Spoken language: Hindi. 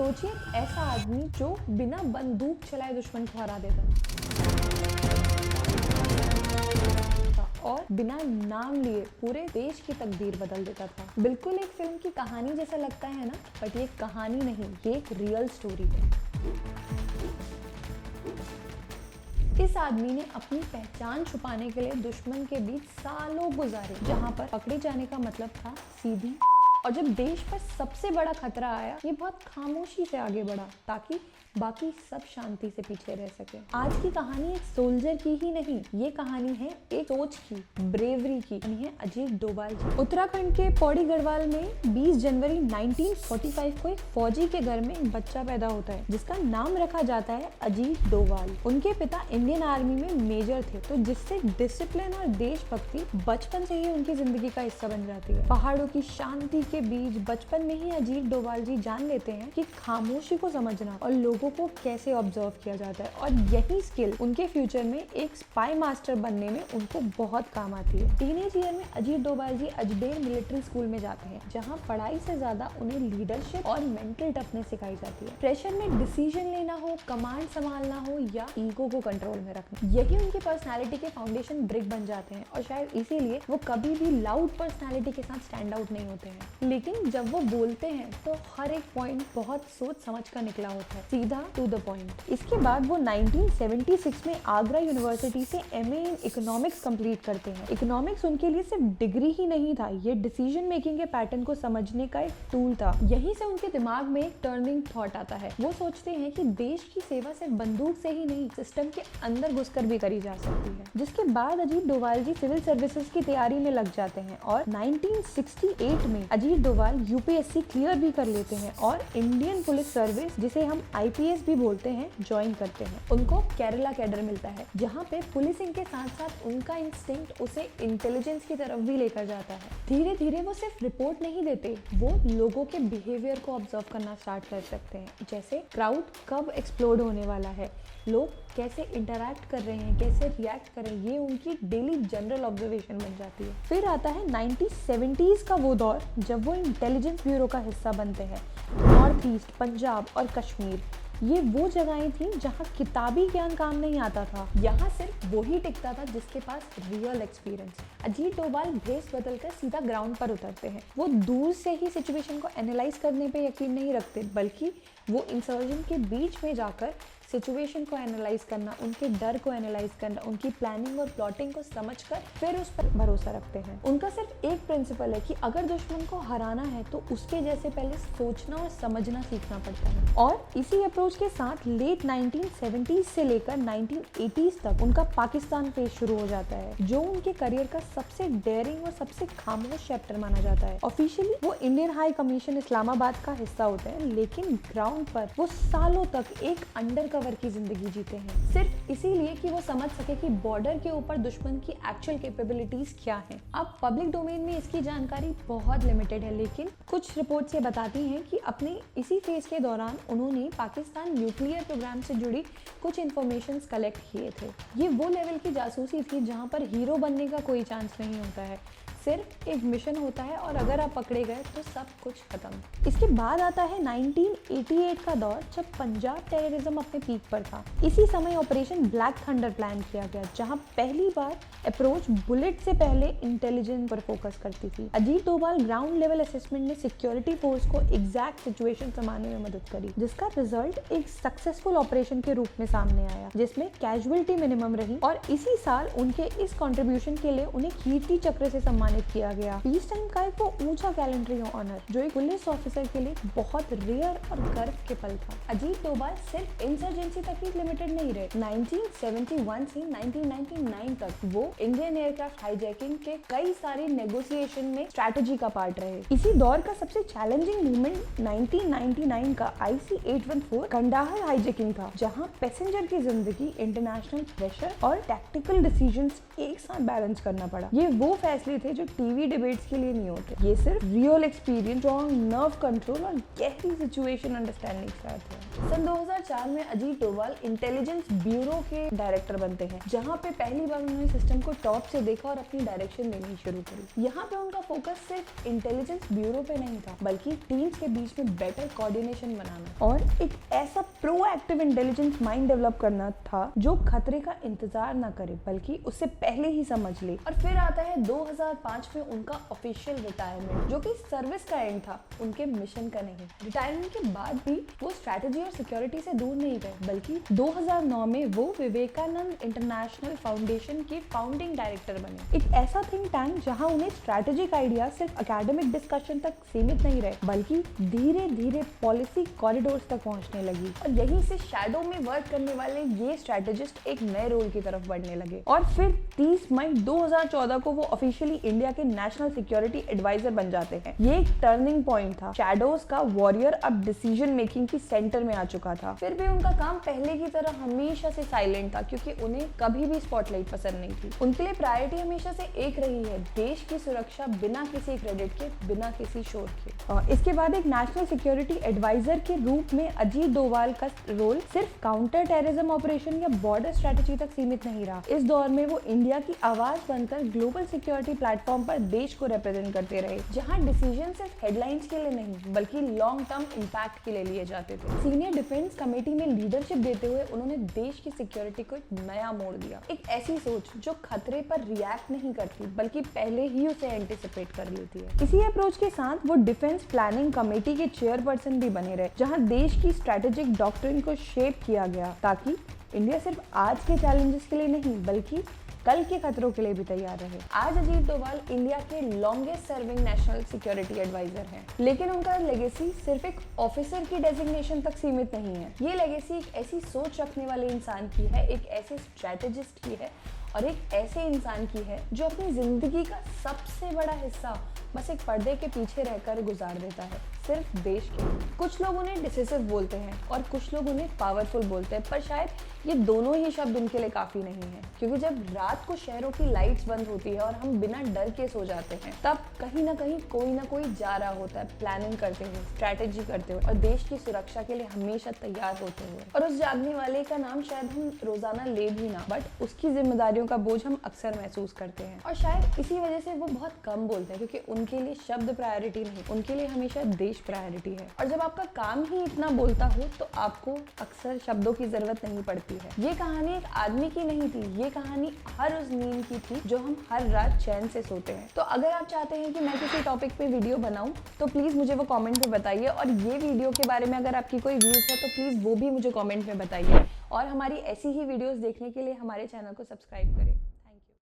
सोचिए ऐसा आदमी जो बिना बंदूक चलाए दुश्मन को हरा देता और बिना नाम लिए पूरे देश की तकदीर बदल देता था। बिल्कुल एक फिल्म की कहानी जैसा लगता है ना, बट ये कहानी नहीं, ये एक रियल स्टोरी है। इस आदमी ने अपनी पहचान छुपाने के लिए दुश्मन के बीच सालों गुजारे, जहां पर पकड़े जाने का मतलब था सीधी। और जब देश पर सबसे बड़ा खतरा आया, ये बहुत खामोशी से आगे बढ़ा ताकि बाकी सब शांति से पीछे रह सके। आज की कहानी एक सोल्जर की ही नहीं, ये कहानी है एक सोच की, ब्रेवरी की। है अजीत डोभाल जी। उत्तराखंड के पौड़ी गढ़वाल में 20 जनवरी 1945 को एक फौजी के घर में एक बच्चा पैदा होता है जिसका नाम रखा जाता है अजीत डोभाल। उनके पिता इंडियन आर्मी में मेजर थे, तो जिससे डिसिप्लिन और देशभक्ति बचपन से ही उनकी जिंदगी का हिस्सा बन जाती है। पहाड़ों की शांति के बीच बचपन में ही अजीत डोभाल जी जान लेते हैं कि खामोशी को समझना और लोगों को कैसे ऑब्जर्व किया जाता है, और यही स्किल उनके फ्यूचर में एक स्पाई मास्टर बनने में उनको बहुत काम आती है। टीनेज ईयर में अजीत डोभाल जी अजमेर मिलिट्री स्कूल में जाते हैं, जहां पढ़ाई से ज्यादा उन्हें लीडरशिप और मेंटल टफनेस सिखाई जाती है। प्रेशर में डिसीजन लेना हो, कमांड संभालना हो या ईगो को कंट्रोल में रखना, यही उनकी पर्सनैलिटी के फाउंडेशन ब्रिक बन जाते हैं। और शायद इसीलिए वो कभी भी लाउड पर्सनैलिटी के साथ स्टैंड आउट नहीं होते हैं, लेकिन जब वो बोलते हैं तो हर एक पॉइंट बहुत सोच समझ कर निकला होता है, सीधा टू द पॉइंट। इसके बाद वो 1976 में आगरा यूनिवर्सिटी से एमए इन इकोनॉमिक्स कंप्लीट करते हैं। इकोनॉमिक्स उनके लिए सिर्फ डिग्री ही नहीं था, ये डिसीजन मेकिंग के पैटर्न को समझने का एक टूल था। यहीं से उनके दिमाग में एक टर्निंग थॉट आता है। वो सोचते हैं कि देश की सेवा सिर्फ बंदूक से ही नहीं, सिस्टम के अंदर घुसकर भी करी जा सकती है। जिसके बाद अजीत डोभाल जी सिविल सर्विसेज की तैयारी में लग जाते हैं और 1968 में अजीत डोभाल यूपीएससी क्लियर भी कर लेते हैं और इंडियन पुलिस सर्विस, जिसे हम आईपीएस भी बोलते हैं, ज्वाइन करते हैं। उनको केरला कैडर मिलता है, जहाँ पे पुलिसिंग के साथ साथ उनका इंस्टिंक्ट उसे इंटेलिजेंस की तरफ भी लेकर जाता है। धीरे धीरे वो सिर्फ रिपोर्ट नहीं देते, वो लोगों के बिहेवियर को ऑब्जर्व करना स्टार्ट कर सकते हैं। जैसे क्राउड कब एक्सप्लोड होने वाला है, लोग कैसे इंटरैक्ट कर रहे हैं, कैसे रिएक्ट कर रहे हैं, ये उनकी डेली जनरल ऑब्जर्वेशन बन जाती है। फिर आता है 1970s का वो दौर जब वो इंटेलिजेंस ब्यूरो का हिस्सा बनते हैं। नॉर्थ ईस्ट, पंजाब और कश्मीर, ये वो जगहें थी जहाँ किताबी ज्ञान काम नहीं आता था। यहाँ सिर्फ वही टिकता था जिसके पास रियल एक्सपीरियंस। अजीत डोभाल भेस बदलकर सीधा ग्राउंड पर उतरते हैं। वो दूर से ही सिचुएशन को एनालाइज करने पे यकीन नहीं रखते, बल्कि वो इंसर्जन के बीच में जाकर सिचुएशन को एनालाइज करना, उनके डर को एनालाइज करना, उनकी प्लानिंग और प्लॉटिंग को समझकर फिर उस पर भरोसा रखते हैं। उनका सिर्फ एक प्रिंसिपल है कि अगर दुश्मन को हराना है तो उसके जैसे पहले सोचना और समझना सीखना पड़ता है। और इसी अप्रोच के साथ लेट 1970s से लेकर 1980s तक उनका पाकिस्तान फेज शुरू हो जाता है, जो उनके करियर का सबसे डेयरिंग और सबसे खामोश चैप्टर माना जाता है। ऑफिशियली वो इंडियन हाई कमीशन इस्लामाबाद का हिस्सा होते हैं, लेकिन ग्राउंड पर वो सालों तक एक अंडर कवर की जिंदगी जीते हैं, सिर्फ इसीलिए कि वो समझ सके कि बॉर्डर के ऊपर दुश्मन की एक्चुअल कैपेबिलिटीज क्या हैं। अब पब्लिक डोमेन में इसकी जानकारी बहुत लिमिटेड है, लेकिन कुछ रिपोर्ट्स ये बताती हैं कि अपने इसी फेज के दौरान उन्होंने पाकिस्तान न्यूक्लियर प्रोग्राम से जुड़ी कुछ इंफॉर्मेशन कलेक्ट किए थे। ये वो लेवल की जासूसी थी जहाँ पर हीरो बनने का कोई चांस नहीं होता है, सिर्फ एक मिशन होता है और अगर आप पकड़े गए तो सब कुछ खत्म। इसके बाद आता है 1988 का दौर, जब पंजाब टेररिज्म अपने पीक पर था। इसी समय ऑपरेशन ब्लैक थंडर प्लान किया गया, जहां पहली बार अप्रोच बुलेट से पहले इंटेलिजेंस पर फोकस करती थी। Ajit Doval ground level assessment ने सिक्योरिटी फोर्स को एग्जैक्ट सिचुएशन संभालने में मदद करी, जिसका रिजल्ट एक सक्सेसफुल ऑपरेशन के रूप में सामने आया, जिसमें कैजुअलिटी मिनिमम रही। और इसी साल उनके इस कॉन्ट्रीब्यूशन के लिए उन्हें कीर्ति चक्र से सम्मानित किया गया। पीस टाइम का एक वो ऊंचा गैलेंट्री ऑनर, जो एक पुलिस ऑफिसर के लिए बहुत रेयर और गर्व के पल था। अजीत डोभाल सिर्फ इंसर्जेंसी तक ही लिमिटेड नहीं रहे। 1971 से 1999 तक वो इंडियन एयरक्राफ्ट हाईजैकिंग के कई सारे नेगोशिएशन में स्ट्रैटेजी का पार्ट रहे। इसी दौर का सबसे चैलेंजिंग मूवमेंट 1999 का IC-814 कंडाहर हाईजैकिंग था, जहां पैसेंजर की जिंदगी, इंटरनेशनल प्रेशर और टैक्टिकल डिसीजंस एक साथ बैलेंस करना पड़ा। ये वो फैसले थे जो टीवी डिबेट्स के लिए नहीं होते। ये सिर्फ real experience, strong nerve control और गहरी सिचुएशन अंडरस्टैंडिंग के साथ है। सन 2004 में अजीत डोभाल इंटेलिजेंस ब्यूरो के डायरेक्टर बनते हैं, जहाँ पे पहली बार उन्होंने सिस्टम को टॉप से देखा और अपनी डायरेक्शन देनी शुरू करी। यहाँ पे उनका फोकस सिर्फ इंटेलिजेंस ब्यूरो पे नहीं था, बल्कि टीम्स के बीच में बेटर कोऑर्डिनेशन बनाना और एक ऐसा प्रोएक्टिव इंटेलिजेंस माइंड डेवलप करना था जो खतरे का इंतजार ना करे बल्कि उससे पहले ही समझ ले। और फिर आता है 2005 में उनका ऑफिशियल रिटायरमेंट, जो कि सर्विस का एंड था, उनके मिशन का नहीं। रिटायरमेंट के बाद भी वो स्ट्रैटेजी और सिक्योरिटी से दूर नहीं गए, बल्कि 2009 में वो विवेकानंद इंटरनेशनल फाउंडेशन के फाउंडिंग डायरेक्टर बने। एक ऐसा थिंक टैंक जहां उन्हें स्ट्रैटेजिक आइडिया सिर्फ एकेडमिक डिस्कशन तक सीमित नहीं रहे, बल्कि धीरे धीरे पॉलिसी कॉरिडोर्स तक पहुंचने लगी। और यहीं से शैडो में वर्क करने वाले ये स्ट्रैटेजिस्ट एक नए रोल की तरफ बढ़ने लगे। और फिर 30 मई 2014 को वो ऑफिशियली इंडिया के नेशनल सिक्योरिटी एडवाइजर बन जाते हैं। ये एक टर्निंग पॉइंट था। शैडोज का वॉरियर अब डिसीजन मेकिंग की सेंटर में आ चुका था। फिर भी उनका काम पहले की तरह हमेशा से साइलेंट था, क्योंकि उन्हें कभी भी स्पॉटलाइट पसंद नहीं थी। उनके लिए प्रायोरिटी हमेशा से एक रही है, देश की सुरक्षा, बिना किसी क्रेडिट के, बिना किसी शोर के। इसके बाद एक नेशनल सिक्योरिटी एडवाइजर के रूप में अजीत डोभाल का रोल सिर्फ काउंटर टेररिज्म ऑपरेशन या बॉर्डर स्ट्रेटेजी तक सीमित नहीं रहा। इस दौर में वो इंडिया की आवाज बनकर ग्लोबल सिक्योरिटी प्लेटफॉर्म पर देश को रिप्रेजेंट करते रहे, जहां डिसीजन सिर्फ हेडलाइंस के लिए नहीं बल्कि लॉन्ग टर्म इम्पैक्ट के लिए लिए जाते थे। सीनियर डिफेंस कमेटी में लीडरशिप देते हुए उन्होंने देश की सिक्योरिटी को एक नया मोड़ दिया। एक ऐसी सोच जो खतरे पर रिएक्ट नहीं करती बल्कि पहले ही उसे एंटिसिपेट कर लेती है। इसी अप्रोच के साथ वो डिफेंस प्लानिंग कमेटी के चेयरपर्सन भी बने रहे, जहां देश की स्ट्रेटेजिक डॉक्ट्रिन को शेप किया गया, ताकि इंडिया सिर्फ आज के चैलेंजेस के लिए नहीं बल्कि कल के खतरों के लिए भी तैयार रहे। आज अजीत डोभाल इंडिया के longest serving national security advisor हैं, लेकिन उनका लेगेसी सिर्फ एक ऑफिसर की डेजिग्नेशन तक सीमित नहीं है। ये लेगेसी एक ऐसी सोच रखने वाले इंसान की है, एक ऐसे स्ट्रेटेजिस्ट की है और एक ऐसे इंसान की है जो अपनी जिंदगी का सबसे बड़ा हिस्सा बस एक पर्दे के पीछे रहकर गुजार देता है, सिर्फ देश के लिए। कुछ लोग उन्हें डिसिसिव बोलते हैं और कुछ लोग उन्हें पावरफुल बोलते हैं, पर शायद ये दोनों ही शब्द उनके लिए काफी नहीं है, क्योंकि जब रात को शहरों की लाइट्स बंद होती है और हम बिना डर के सो जाते हैं, तब कहीं ना कोई जा रहा होता है, प्लानिंग करते हुए, स्ट्रैटेजी करते हुए और देश की सुरक्षा के लिए हमेशा तैयार होते हुए। और उस जागने वाले का नाम शायद हम रोजाना ले भी ना, बट उसकी जिम्मेदारियों का बोझ हम अक्सर महसूस करते हैं। और शायद इसी वजह से वो बहुत कम बोलते हैं, क्योंकि उनके लिए शब्द प्रायोरिटी नहीं, उनके लिए हमेशा देश प्रायोरिटी है। और जब आपका काम ही इतना बोलता हो तो आपको अक्सर शब्दों की जरूरत नहीं पड़ती है। ये कहानी एक आदमी की नहीं थी, ये कहानी हर उस नींद की थी जो हम हर रात चैन से सोते हैं। तो अगर आप चाहते हैं कि मैं किसी टॉपिक पे वीडियो बनाऊं तो प्लीज मुझे वो कमेंट में बताइए, और ये वीडियो के बारे में अगर आपकी कोई व्यूज है तो प्लीज वो भी मुझे कमेंट में बताइए। और हमारी ऐसी ही वीडियोस देखने के लिए हमारे चैनल को सब्सक्राइब करें।